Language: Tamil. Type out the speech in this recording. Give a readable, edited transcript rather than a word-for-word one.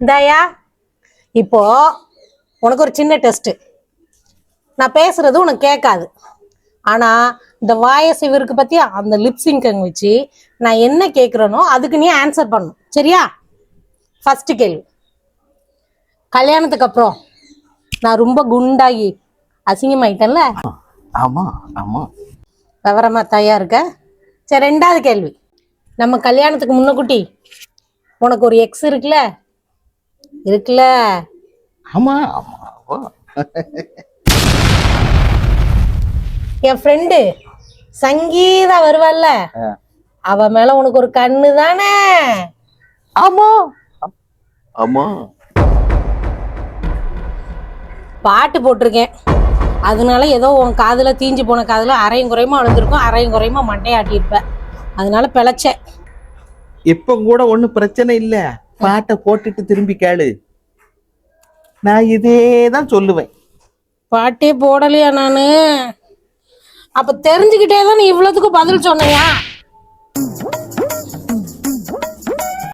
இந்தாயா, இப்போ உனக்கு ஒரு சின்ன டெஸ்ட். நான் பேசுறது உனக்கு கேட்காது. ஆனா இந்த வாய்ஸ் இவருக்கு பத்தியா அந்த லிப்சிங்கை வச்சு நான் என்ன கேட்குறேனோ அதுக்கு நீ ஆன்சர் பண்ணணும். சரியா? ஃபர்ஸ்ட் கேள்வி. கல்யாணத்துக்கு அப்புறம் நான் ரொம்ப குண்டாகி அசிங்கமாயிட்டேன்ல? ஆமா ஆமா. விவரமா தாயா இருக்க? சரி, ரெண்டாவது கேள்வி. நம்ம கல்யாணத்துக்கு முன்னக்குட்டி உனக்கு ஒரு எக்ஸ் இருக்குல்ல? ஆமா ஆமா. என் ஃப்ரெண்டு சங்கீதா வருவாள்ல, அவ மேல உனக்கு ஒரு கண்ணு தானே? ஆமா ஆமா. பாட்டு போட்டிருக்கேன், அதனால ஏதோ உன் காதுல தீஞ்சு போன காதுல அரையும் குறையுமா விழுந்திருக்கும், அரையும் குறையுமா மண்டையாட்டியிருப்ப, அதனால பிழைச்ச. இப்ப கூட ஒண்ணும் பிரச்சனை இல்ல. பாட்டை போட்டுட்டு திரும்பி கேளு, நான் இதேதான் சொல்லுவேன். பாட்டே போடலையா நானு? அப்ப தெரிஞ்சுக்கிட்டே தான் நீ இவ்வளவுக்கு பதில் சொன்னையா?